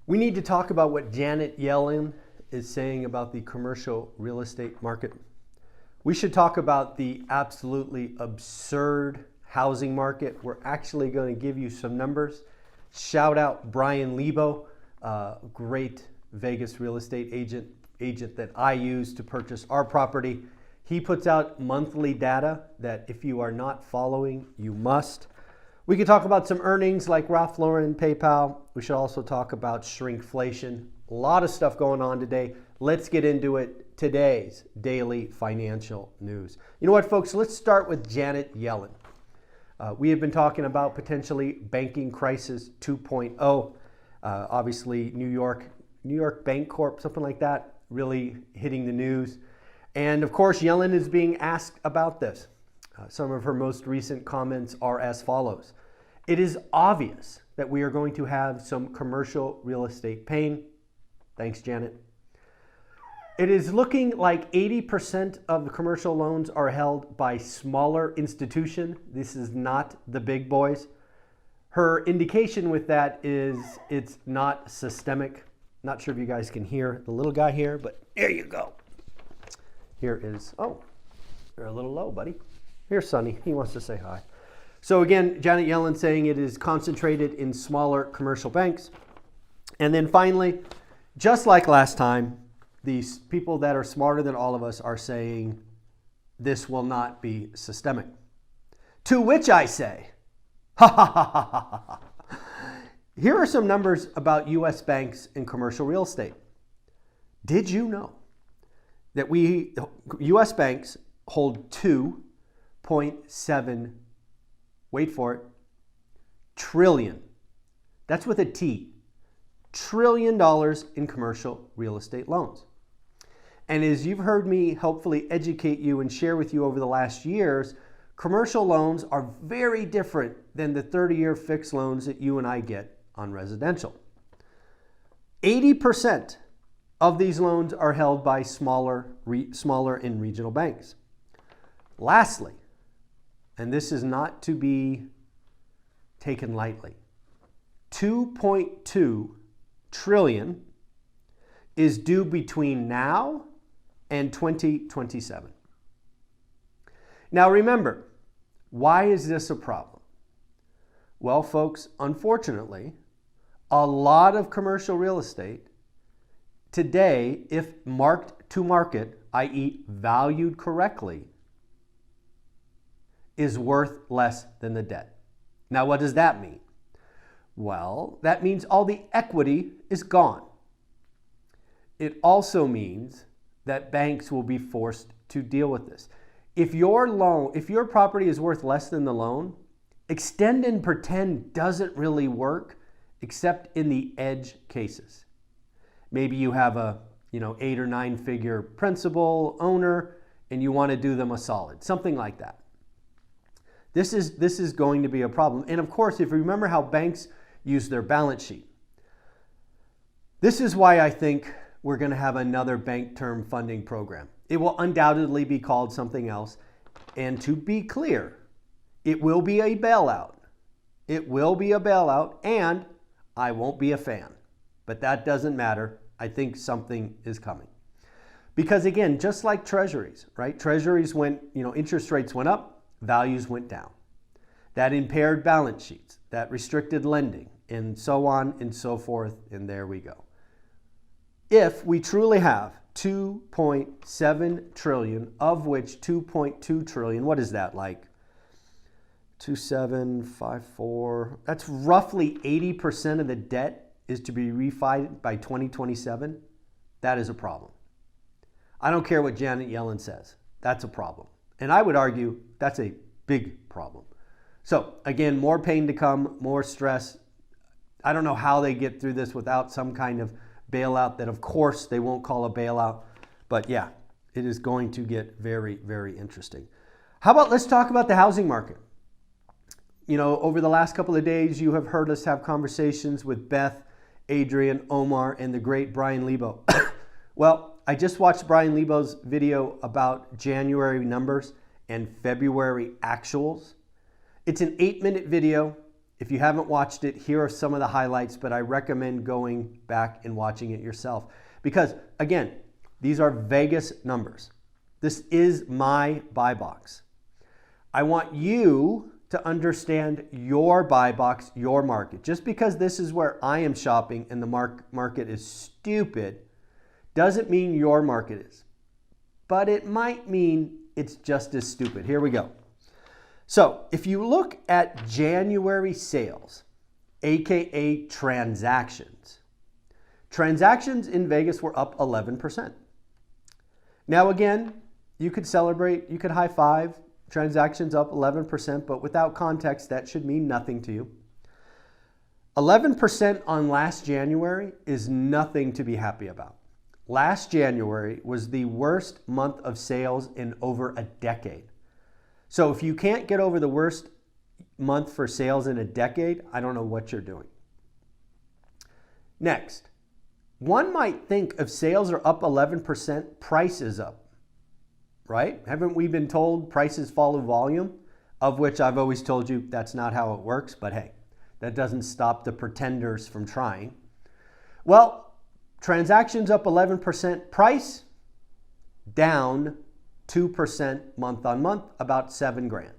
We need to talk about what Janet Yellen is saying about the commercial real estate market. We should talk about the absolutely absurd housing market. We're actually going to give you some numbers. Shout out Brian Lebo, great Vegas real estate agent that I use to purchase our property. He puts out monthly data that if you are not following, you must. We could talk about some earnings like Ralph Lauren, PayPal. We should also talk about shrinkflation. A lot of stuff going on today. Let's get into it. Today's daily financial news. You know what, folks? Let's start with Janet Yellen. We have been talking about potentially banking crisis 2.0. Obviously, New York Bank Corp, something like that, really hitting the news. And of course, Yellen is being asked about this. Some of her most recent comments are as follows. It is obvious that we are going to have some commercial real estate pain. Thanks, Janet. It is looking like 80% of the commercial loans are held by smaller institutions. This is not the big boys. Her indication with that is it's not systemic. Not sure if you guys can hear the little guy here, but there you go. Here is, oh, you're a little low, buddy. Here's Sonny. He wants to say hi. So again, Janet Yellen saying it is concentrated in smaller commercial banks. And then finally, just like last time, these people that are smarter than all of us are saying this will not be systemic. To which I say, ha ha ha ha ha ha. Here are some numbers about U.S. banks and commercial real estate. Did you know that U.S. banks hold 2.7, wait for it, trillion, that's with a T, $trillion in commercial real estate loans. And as you've heard me hopefully educate you and share with you over the last years, commercial loans are very different than the 30-year fixed loans that you and I get on residential. 80% of these loans are held by smaller and regional banks. Lastly, and this is not to be taken lightly, 2.2 trillion is due between now and 2027. Now remember, why is this a problem? Well, folks, unfortunately, a lot of commercial real estate today, if marked to market, i.e. valued correctly, is worth less than the debt. Now, what does that mean? Well, that means all the equity is gone. It also means that banks will be forced to deal with this. If your property is worth less than the loan, extend and pretend doesn't really work except in the edge cases. Maybe you have a 8 or 9 figure principal owner and you want to do them a solid, something like that. This is going to be a problem. And of course, if you remember how banks use their balance sheet, this is why I think we're going to have another bank term funding program. It will undoubtedly be called something else. And to be clear, it will be a bailout. It will be a bailout, and I won't be a fan. But that doesn't matter. I think something is coming. Because again, just like treasuries, right? Treasuries went, interest rates went up, values went down. That impaired balance sheets, that restricted lending, and so on and so forth, and there we go. If we truly have 2.7 trillion, of which 2.2 trillion, what is that like? 2754, that's roughly 80% of the debt is to be refinanced by 2027. That is a problem. I don't care what Janet Yellen says. That's a problem. And I would argue that's a big problem. So again, more pain to come, more stress. I don't know how they get through this without some kind of bailout that of course they won't call a bailout. But yeah, it is going to get very, very interesting. How about let's talk about the housing market. Over the last couple of days, you have heard us have conversations with Beth, Adrian, Omar, and the great Brian Lebo. Well, I just watched Brian Lebo's video about January numbers and February actuals. It's an 8-minute video. If you haven't watched it, here are some of the highlights, but I recommend going back and watching it yourself. Because again, these are Vegas numbers. This is my buy box. I want you to understand your buy box, your market. Just because this is where I am shopping and the market is stupid doesn't mean your market is. But it might mean it's just as stupid. Here we go. So if you look at January sales, AKA transactions, transactions in Vegas were up 11%. Now again, you could celebrate, you could high five, transactions up 11%, but without context, that should mean nothing to you. 11% on last January is nothing to be happy about. Last January was the worst month of sales in over a decade. So if you can't get over the worst month for sales in a decade, I don't know what you're doing. Next, one might think if sales are up 11%, price is up. Right? Haven't we been told prices follow volume? Of which I've always told you that's not how it works, but hey, that doesn't stop the pretenders from trying. Well, transactions up 11%, price down 2% month on month, about $7,000.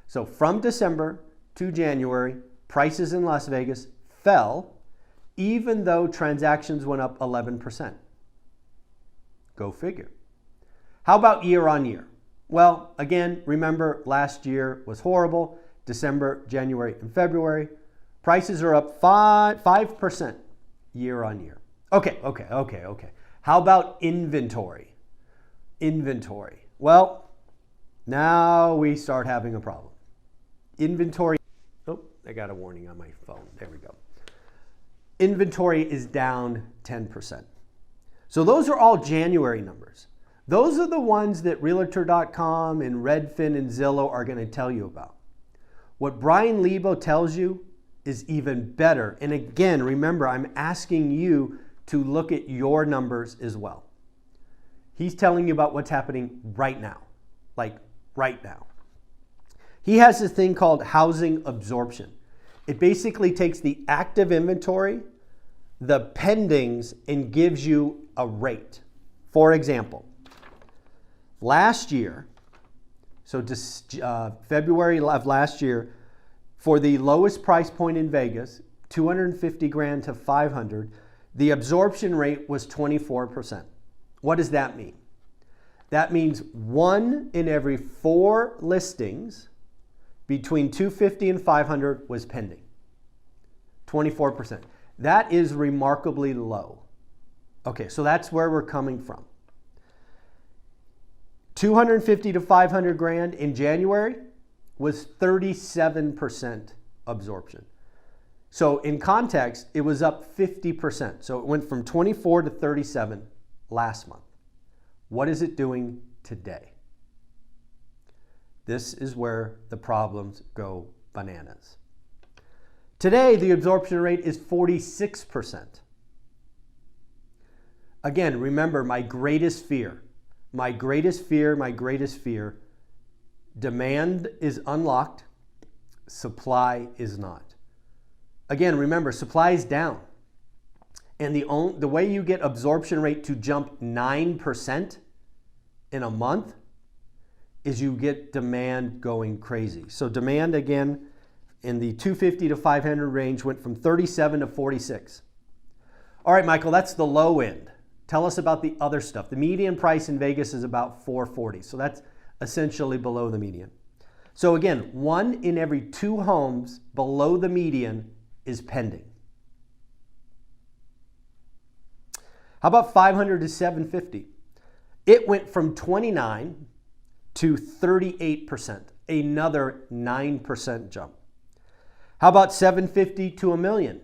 So from December to January, prices in Las Vegas fell, even though transactions went up 11%. Go figure. How about year on year? Well, again, remember last year was horrible. December, January, and February. Prices are up 5% year on year. Okay. How about inventory? Inventory. Well, now we start having a problem. Inventory. Oh, I got a warning on my phone. There we go. Inventory is down 10%. So those are all January numbers. Those are the ones that Realtor.com and Redfin and Zillow are going to tell you about. What Brian Lebo tells you is even better. And again, remember, I'm asking you to look at your numbers as well. He's telling you about what's happening right now, like right now. He has this thing called housing absorption. It basically takes the active inventory, the pendings, and gives you a rate. For example, last year, so February of last year, for the lowest price point in Vegas, $250,000 to $500,000, the absorption rate was 24%. What does that mean? That means 1 in every 4 listings between $250,000 and $500,000 was pending. 24%. That is remarkably low. Okay, so that's where we're coming from. $250,000 to $500,000 in January was 37% absorption. So in context, it was up 50%. So it went from 24 to 37 last month. What is it doing today? This is where the problems go bananas. Today, the absorption rate is 46%. Again, remember my greatest fear. My greatest fear, demand is unlocked, supply is not. Again, remember, supply is down. And the way you get absorption rate to jump 9% in a month is you get demand going crazy. So demand, again, in the 250 to 500 range went from 37 to 46. All right, Michael, that's the low end. Tell us about the other stuff. The median price in Vegas is about $440. So that's essentially below the median. So again, 1 in every 2 homes below the median is pending. How about 500 to 750? It went from 29 to 38%, another 9% jump. How about 750 to $1 million?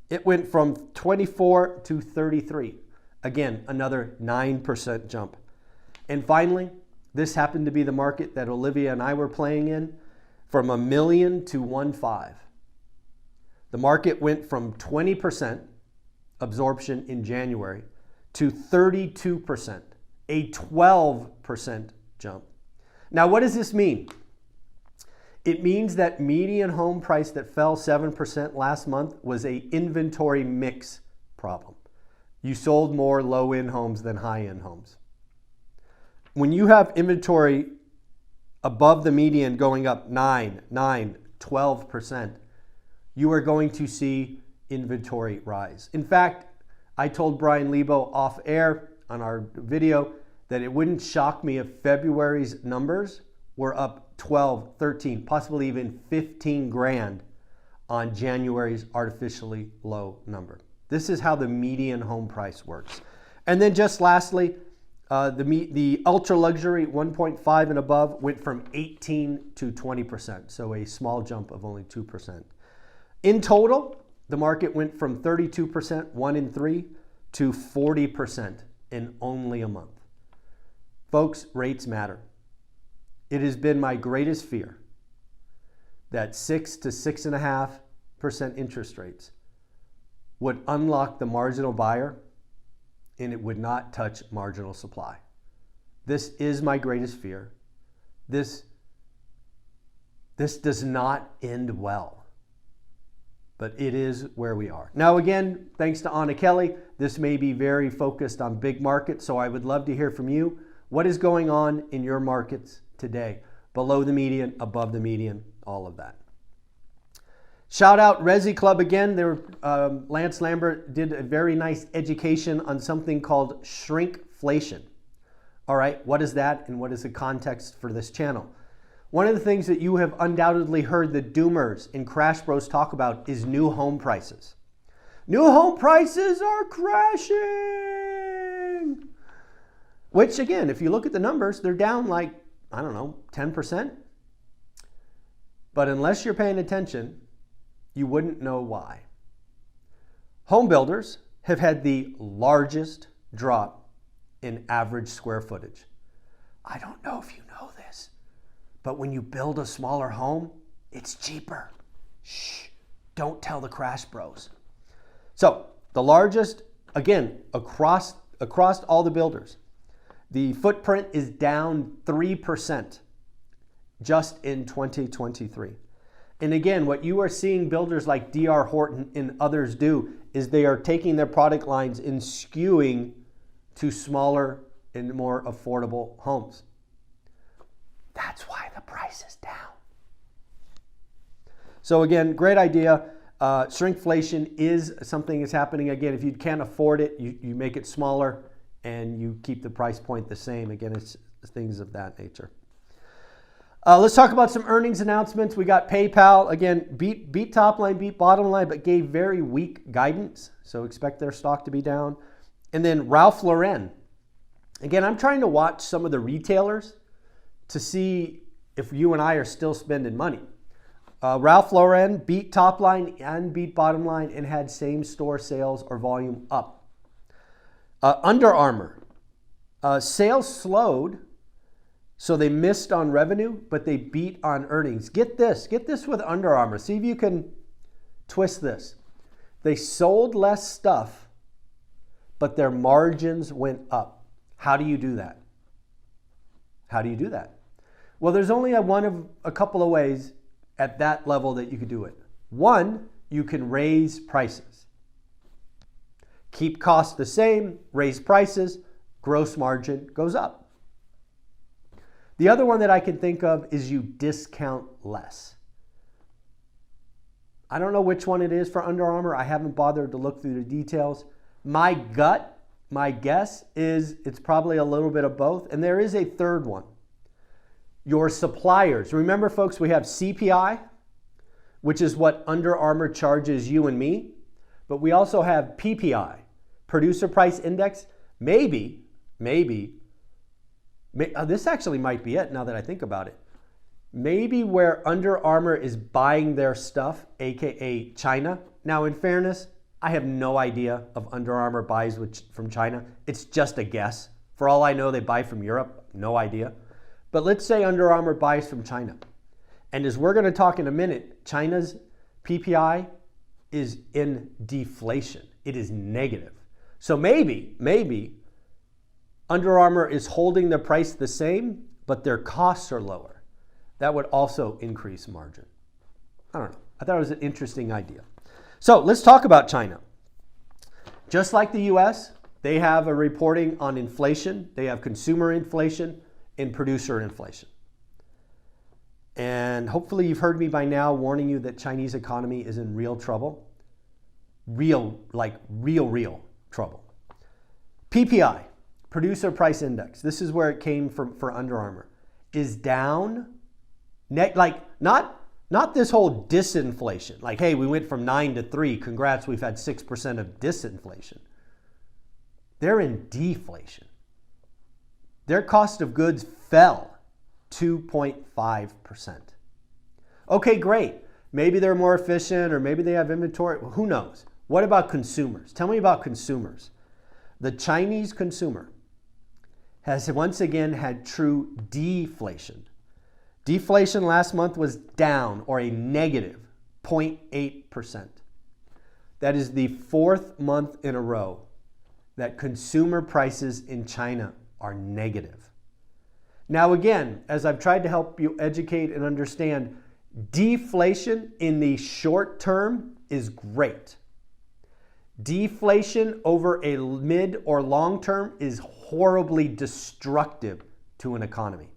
It went from 24 to 33. Again, another 9% jump. And finally, this happened to be the market that Olivia and I were playing in, from $1 million to 1.5. The market went from 20% absorption in January to 32%, a 12% jump. Now, what does this mean? It means that median home price that fell 7% last month was a inventory mix problem. You sold more low-end homes than high-end homes. When you have inventory above the median going up 12%, you are going to see inventory rise. In fact, I told Brian Lebo off air on our video that it wouldn't shock me if February's numbers were up 12, 13, possibly even 15 grand on January's artificially low number. This is how the median home price works. And then just lastly, the ultra luxury 1.5 and above went from 18 to 20%, so a small jump of only 2%. In total, the market went from 32%, 1 in 3, to 40% in only a month. Folks, rates matter. It has been my greatest fear that 6 to 6.5% interest rates would unlock the marginal buyer and it would not touch marginal supply. This is my greatest fear. This does not end well, but it is where we are. Now again, thanks to Anna Kelly, this may be very focused on big markets, so I would love to hear from you. What is going on in your markets today? Below the median, above the median, all of that. Shout out Resi Club again. Lance Lambert did a very nice education on something called shrinkflation. All right, what is that and what is the context for this channel? One of the things that you have undoubtedly heard the doomers and Crash Bros talk about is new home prices. New home prices are crashing. Which again, if you look at the numbers, they're down like, I don't know, 10%. But unless you're paying attention, you wouldn't know why. Home builders have had the largest drop in average square footage. I don't know if you know this, but when you build a smaller home, it's cheaper. Shh, don't tell the Crash Bros. So the largest, again, across all the builders, the footprint is down 3% just in 2023. And again, what you are seeing builders like D.R. Horton and others do is they are taking their product lines and skewing to smaller and more affordable homes. That's why the price is down. So again, great idea. Shrinkflation is something that's happening. Again, if you can't afford it, you make it smaller and you keep the price point the same. Again, it's things of that nature. Let's talk about some earnings announcements. We got PayPal, again, beat top line, beat bottom line, but gave very weak guidance. So expect their stock to be down. And then Ralph Lauren. Again, I'm trying to watch some of the retailers to see if you and I are still spending money. Ralph Lauren beat top line and beat bottom line and had same store sales or volume up. Under Armour, sales slowed. So they missed on revenue, but they beat on earnings. Get this with Under Armour. See if you can twist this. They sold less stuff, but their margins went up. How do you do that? How do you do that? Well, there's only a couple of ways at that level that you could do it. One, you can raise prices. Keep costs the same, raise prices, gross margin goes up. The other one that I can think of is you discount less. I don't know which one it is for Under Armour. I haven't bothered to look through the details. My guess is it's probably a little bit of both. And there is a third one. Your suppliers. Remember, folks, we have CPI, which is what Under Armour charges you and me. But we also have PPI, Producer Price Index. Maybe, this actually might be it now that I think about it. Maybe where Under Armour is buying their stuff, aka China. Now, in fairness, I have no idea if Under Armour buys from China. It's just a guess. For all I know, they buy from Europe. No idea. But let's say Under Armour buys from China. And as we're going to talk in a minute, China's PPI is in deflation. It is negative. So maybe Under Armour is holding their price the same, but their costs are lower. That would also increase margin. I don't know. I thought it was an interesting idea. So let's talk about China. Just like the US, they have a reporting on inflation. They have consumer inflation and producer inflation. And hopefully you've heard me by now warning you that Chinese economy is in real trouble. Real trouble. PPI, Producer Price Index, this is where it came from for Under Armour, is down. Not this whole disinflation. Like, hey, we went from 9 to 3. Congrats, we've had 6% of disinflation. They're in deflation. Their cost of goods fell 2.5%. Okay, great. Maybe they're more efficient or maybe they have inventory. Who knows? What about consumers? Tell me about consumers. The Chinese consumer has once again had true deflation. Deflation last month was down, or a negative 0.8%. That is the fourth month in a row that consumer prices in China are negative. Now again, as I've tried to help you educate and understand, deflation in the short term is great. Deflation over a mid or long term is horribly destructive to an economy.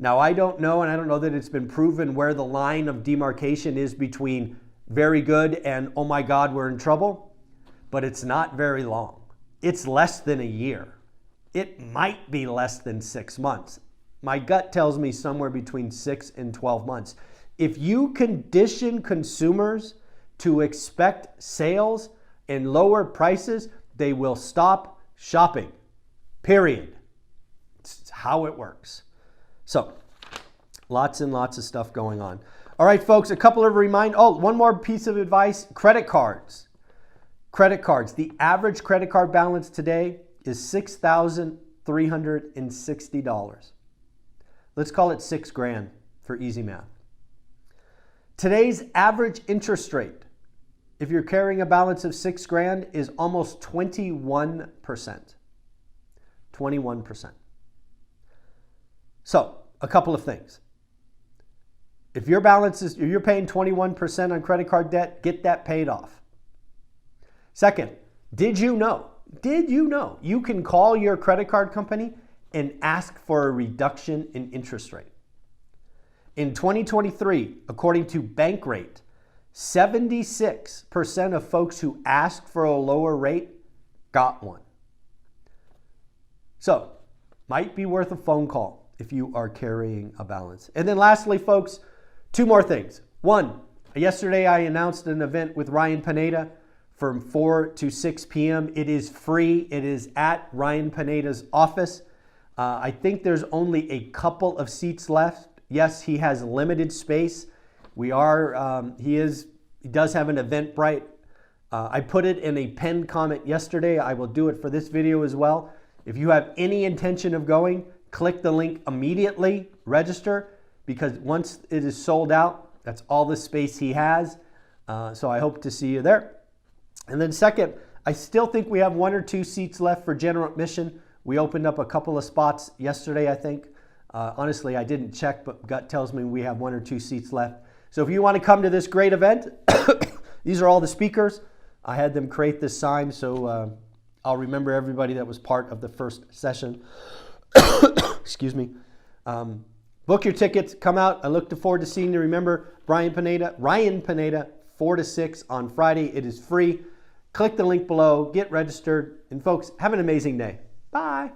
Now, I don't know, and I don't know that it's been proven where the line of demarcation is between very good and, oh my God, we're in trouble, but it's not very long. It's less than a year. It might be less than 6 months. My gut tells me somewhere between 6 and 12 months. If you condition consumers to expect sales and lower prices, they will stop shopping, period. It's how it works. So, lots and lots of stuff going on. All right, folks, a couple of one more piece of advice, credit cards. Credit cards. The average credit card balance today is $6,360. Let's call it $6,000 for easy math. Today's average interest rate, if you're carrying a balance of $6,000, is almost 21%. 21%. So, a couple of things. If your balance is, if you're paying 21% on credit card debt, get that paid off. Second, did you know you can call your credit card company and ask for a reduction in interest rate? In 2023, according to Bankrate, 76% of folks who asked for a lower rate got one. So, might be worth a phone call if you are carrying a balance. And then lastly, folks, two more things. One, yesterday I announced an event with Ryan Pineda from 4 to 6 p.m. It is free. It is at Ryan Pineda's office. I think there's only a couple of seats left. Yes, he has limited space. He does have an Eventbrite. I put it in a pinned comment yesterday. I will do it for this video as well. If you have any intention of going, click the link immediately, register, because once it is sold out, that's all the space he has. So I hope to see you there. And then second, I still think we have 1 or 2 seats left for general admission. We opened up a couple of spots yesterday, I think. Honestly, I didn't check, but gut tells me we have 1 or 2 seats left. So if you want to come to this great event, these are all the speakers. I had them create this sign, so I'll remember everybody that was part of the first session. Excuse me. Book your tickets, come out. I look forward to seeing you. Remember, Ryan Pineda, 4 to 6 on Friday. It is free. Click the link below, get registered, and folks, have an amazing day. Bye.